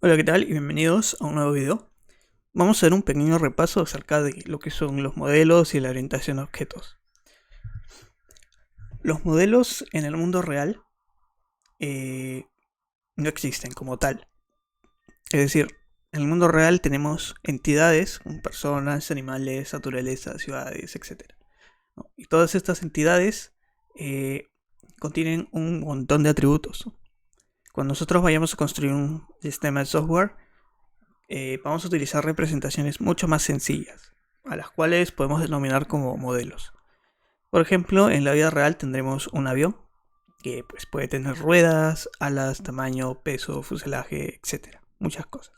Hola, ¿qué tal? Y bienvenidos a un nuevo video. Vamos a hacer un pequeño repaso acerca de lo que son los modelos y la orientación a objetos. Los modelos en el mundo real no existen como tal. Es decir, en el mundo real tenemos entidades como personas, animales, naturaleza, ciudades, etc. ¿No? Y todas estas entidades eh, contienen un montón de atributos. Cuando nosotros vayamos a construir un sistema de software, vamos a utilizar representaciones mucho más sencillas, a las cuales podemos denominar como modelos. Por ejemplo, en la vida real tendremos un avión que pues, puede tener ruedas, alas, tamaño, peso, fuselaje, etc. Muchas cosas.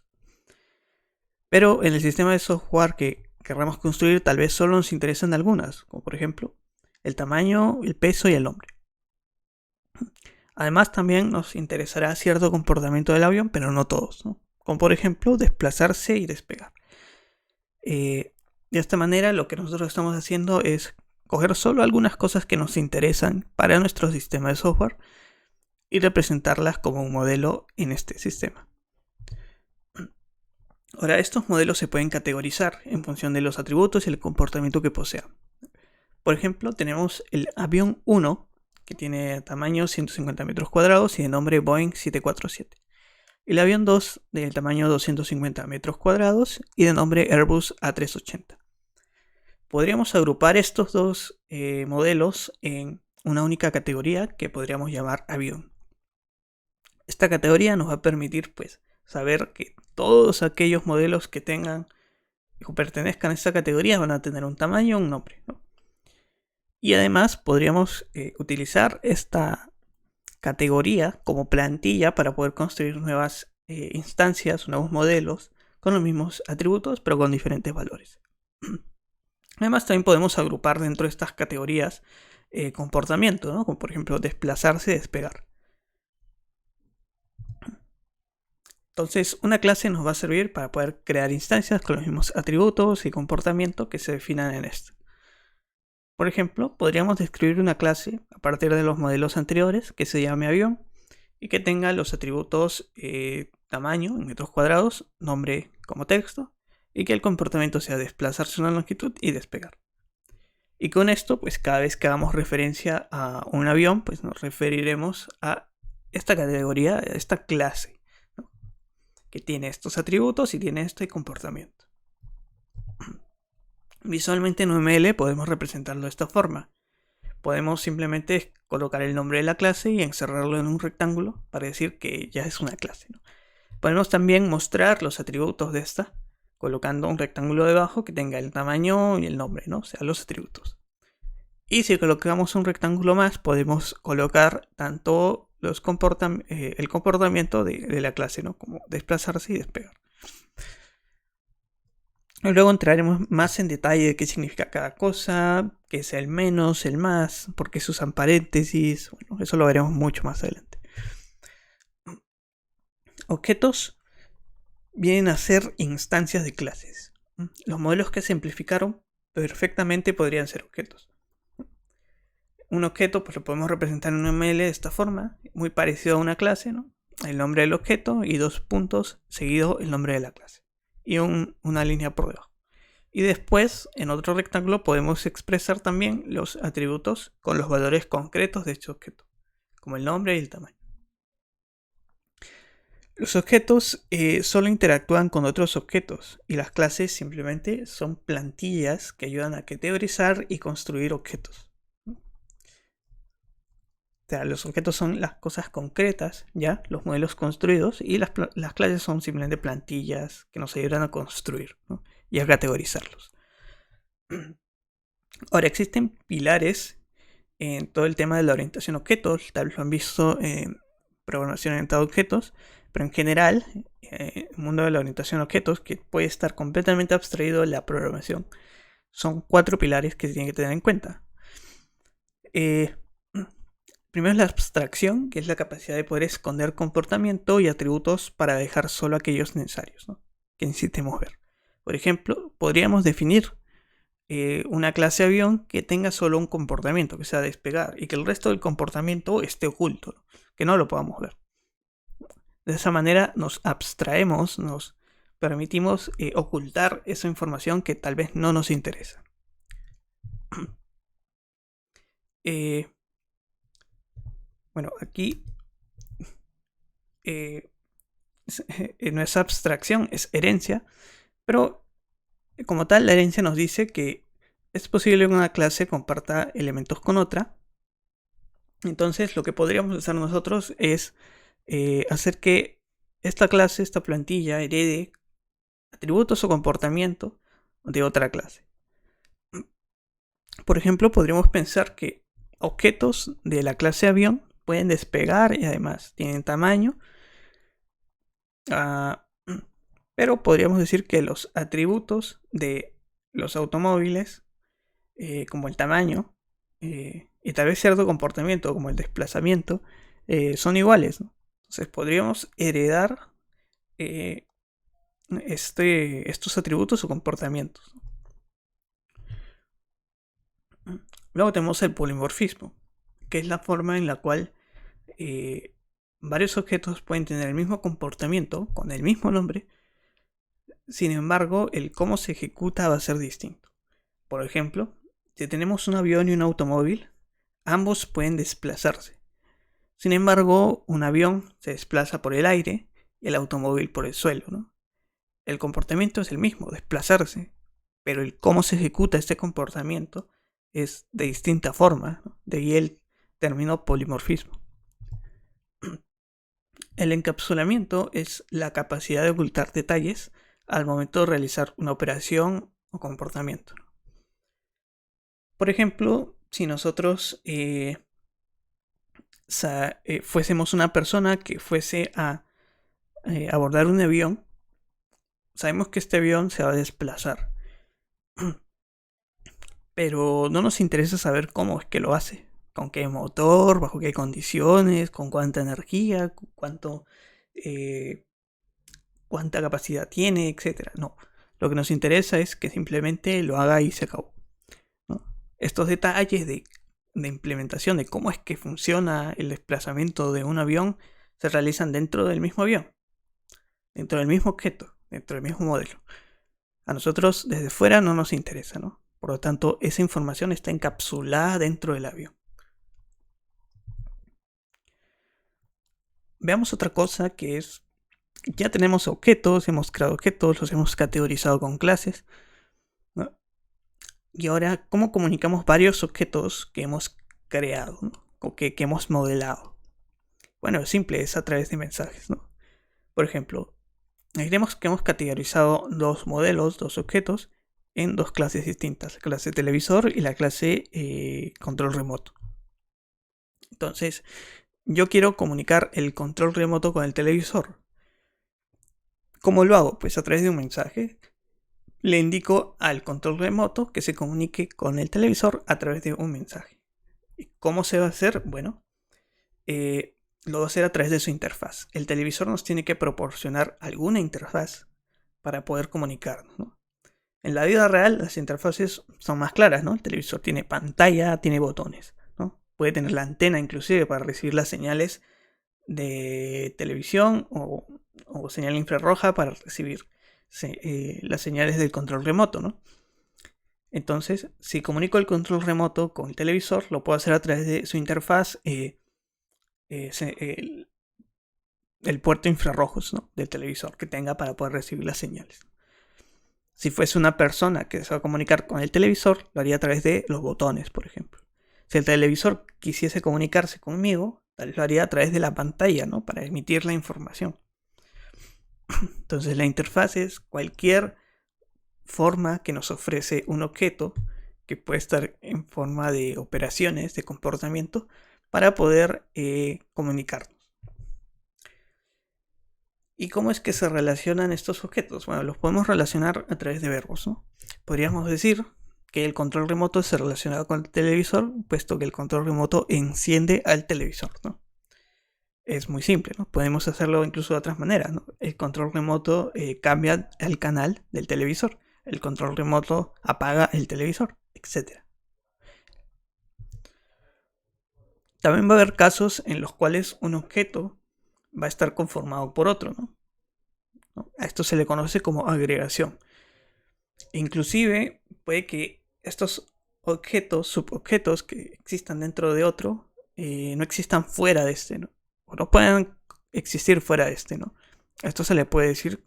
Pero en el sistema de software que querramos construir tal vez solo nos interesan algunas, como por ejemplo el tamaño, el peso y el nombre. Además también nos interesará cierto comportamiento del avión, pero no todos, ¿no? Como por ejemplo desplazarse y despegar. De esta manera lo que nosotros estamos haciendo es coger solo algunas cosas que nos interesan para nuestro sistema de software y representarlas como un modelo en este sistema. Ahora, estos modelos se pueden categorizar en función de los atributos y el comportamiento que posean. Por ejemplo, tenemos el avión 1, que tiene tamaño 150 metros cuadrados y de nombre Boeing 747. El avión 2, de tamaño 250 metros cuadrados y de nombre Airbus A380. Podríamos agrupar estos dos modelos en una única categoría que podríamos llamar avión. Esta categoría nos va a permitir pues saber que todos aquellos modelos que tengan o pertenezcan a esta categoría van a tener un tamaño, un nombre, ¿no? Y además podríamos utilizar esta categoría como plantilla para poder construir nuevas instancias, nuevos modelos con los mismos atributos pero con diferentes valores. Además también podemos agrupar dentro de estas categorías comportamiento, ¿no? Como por ejemplo desplazarse y despegar. Entonces una clase nos va a servir para poder crear instancias con los mismos atributos y comportamiento que se definan en esto. Por ejemplo, podríamos describir una clase a partir de los modelos anteriores que se llame avión y que tenga los atributos tamaño en metros cuadrados, nombre como texto, y que el comportamiento sea desplazarse una longitud y despegar. Y con esto, pues cada vez que hagamos referencia a un avión, pues nos referiremos a esta categoría, a esta clase, ¿no? Que tiene estos atributos y tiene este comportamiento. Visualmente en UML podemos representarlo de esta forma. Podemos simplemente colocar el nombre de la clase y encerrarlo en un rectángulo para decir que ya es una clase, ¿no? Podemos también mostrar los atributos de esta colocando un rectángulo debajo que tenga el tamaño y el nombre, ¿no? O sea, los atributos. Y si colocamos un rectángulo más, podemos colocar tanto el comportamiento de la clase, ¿no? Como desplazarse y despegar. Y luego entraremos más en detalle de qué significa cada cosa, qué es el menos, el más, por qué se usan paréntesis. Bueno, eso lo veremos mucho más adelante. Objetos vienen a ser instancias de clases. Los modelos que se simplificaron perfectamente podrían ser objetos. Un objeto pues lo podemos representar en un ML de esta forma, muy parecido a una clase, ¿no? El nombre del objeto y dos puntos seguido el nombre de la clase. Y una línea por debajo. Y después, en otro rectángulo, podemos expresar también los atributos con los valores concretos de este objeto, como el nombre y el tamaño. Los objetos solo interactúan con otros objetos y las clases simplemente son plantillas que ayudan a categorizar y construir objetos. O sea, los objetos son las cosas concretas, ya, los modelos construidos, y las clases son simplemente plantillas que nos ayudan a construir, ¿no? Y a categorizarlos. Ahora, existen pilares en todo el tema de la orientación a objetos, tal vez lo han visto en programación orientada a objetos, pero en general, el mundo de la orientación a objetos, que puede estar completamente abstraído de la programación, son 4 pilares que se tienen que tener en cuenta. Primero es la abstracción, que es la capacidad de poder esconder comportamiento y atributos para dejar solo aquellos necesarios, ¿no? Que necesitemos ver. Por ejemplo, podríamos definir una clase avión que tenga solo un comportamiento, que sea despegar, y que el resto del comportamiento esté oculto, ¿no? Que no lo podamos ver. De esa manera nos abstraemos, nos permitimos ocultar esa información que tal vez no nos interesa. Bueno, aquí no es abstracción, es herencia, pero como tal la herencia nos dice que es posible que una clase comparta elementos con otra. Entonces lo que podríamos hacer nosotros es hacer que esta clase, esta plantilla, herede atributos o comportamiento de otra clase. Por ejemplo, podríamos pensar que objetos de la clase avión pueden despegar y además tienen tamaño. Pero podríamos decir que los atributos de los automóviles, como el tamaño y tal vez cierto comportamiento como el desplazamiento, son iguales, ¿no? Entonces podríamos heredar estos atributos o comportamientos. Luego tenemos el polimorfismo, que es la forma en la cual varios objetos pueden tener el mismo comportamiento con el mismo nombre. Sin embargo, el cómo se ejecuta va a ser distinto. Por ejemplo, si tenemos un avión y un automóvil, ambos pueden desplazarse. Sin embargo, un avión se desplaza por el aire y el automóvil por el suelo, ¿no? El comportamiento es el mismo, desplazarse, pero el cómo se ejecuta este comportamiento es de distinta forma, ¿no? De ahí el término polimorfismo. El encapsulamiento es la capacidad de ocultar detalles al momento de realizar una operación o comportamiento. Por ejemplo, si nosotros fuésemos una persona que fuese a abordar un avión, sabemos que este avión se va a desplazar, pero no nos interesa saber cómo es que lo hace, con qué motor, bajo qué condiciones, con cuánta energía, cuánta capacidad tiene, etc. No, lo que nos interesa es que simplemente lo haga y se acabó, ¿no? Estos detalles de implementación de cómo es que funciona el desplazamiento de un avión se realizan dentro del mismo avión, dentro del mismo objeto, dentro del mismo modelo. A nosotros desde fuera no nos interesa, ¿no? Por lo tanto, esa información está encapsulada dentro del avión. Veamos otra cosa que es, ya tenemos objetos, hemos creado objetos, los hemos categorizado con clases, ¿no? Y ahora, ¿cómo comunicamos varios objetos que hemos creado, ¿no? O que hemos modelado? Bueno, es simple, es a través de mensajes, ¿no? Por ejemplo, diremos que hemos categorizado dos modelos, dos objetos, en dos clases distintas, la clase televisor y la clase control remoto. Entonces, yo quiero comunicar el control remoto con el televisor. ¿Cómo lo hago? Pues a través de un mensaje. Le indico al control remoto que se comunique con el televisor a través de un mensaje. ¿Y cómo se va a hacer? Bueno, lo va a hacer a través de su interfaz. El televisor nos tiene que proporcionar alguna interfaz para poder comunicarnos, ¿no? En la vida real las interfaces son más claras, ¿no? El televisor tiene pantalla, tiene botones, ¿no? Puede tener la antena inclusive para recibir las señales de televisión o señal infrarroja para recibir las señales del control remoto, ¿no? Entonces, si comunico el control remoto con el televisor, lo puedo hacer a través de su interfaz, el puerto infrarrojos, ¿no? Del televisor que tenga para poder recibir las señales. Si fuese una persona que se va a comunicar con el televisor, lo haría a través de los botones, por ejemplo. Si el televisor quisiese comunicarse conmigo, tal vez lo haría a través de la pantalla, ¿no? Para emitir la información. Entonces la interfaz es cualquier forma que nos ofrece un objeto, que puede estar en forma de operaciones, de comportamiento, para poder comunicarnos. ¿Y cómo es que se relacionan estos objetos? Bueno, los podemos relacionar a través de verbos, ¿no? Podríamos decir que el control remoto se relaciona con el televisor, puesto que el control remoto enciende al televisor, ¿no? Es muy simple, ¿no? Podemos hacerlo incluso de otras maneras, ¿no? El control remoto cambia el canal del televisor. El control remoto apaga el televisor, etc. También va a haber casos en los cuales un objeto va a estar conformado por otro, ¿no? A esto se le conoce como agregación. Inclusive puede que estos objetos, subobjetos que existan dentro de otro, no existan fuera de este, ¿no? O no puedan existir fuera de este, ¿no? A esto se le puede decir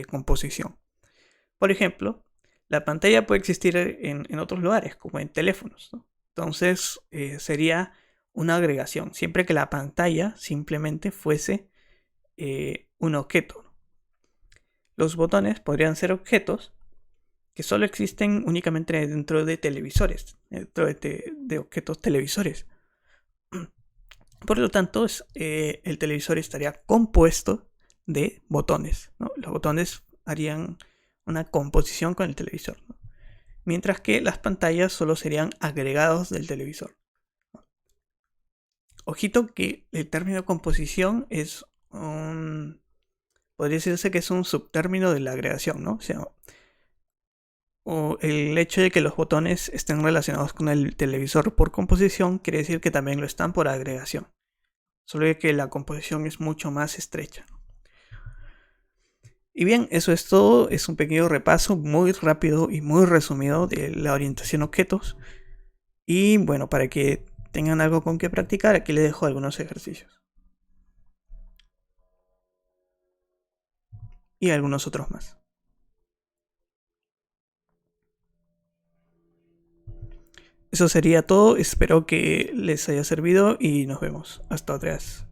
composición. Por ejemplo, la pantalla puede existir en otros lugares, como en teléfonos, ¿no? Entonces sería una agregación, siempre que la pantalla simplemente fuese un objeto, ¿no? Los botones podrían ser objetos que solo existen únicamente dentro de televisores, dentro de objetos televisores. Por lo tanto, el televisor estaría compuesto de botones, ¿no? Los botones harían una composición con el televisor, ¿no? Mientras que las pantallas solo serían agregados del televisor. Ojito que el término composición es podría decirse que es un subtérmino de la agregación, ¿no? O el hecho de que los botones estén relacionados con el televisor por composición quiere decir que también lo están por agregación. Solo que la composición es mucho más estrecha. Y bien, eso es todo. Es un pequeño repaso muy rápido y muy resumido de la orientación a objetos. Y bueno, para que tengan algo con que practicar, aquí les dejo algunos ejercicios. Y algunos otros más. Eso sería todo. Espero que les haya servido y nos vemos. Hasta otra vez.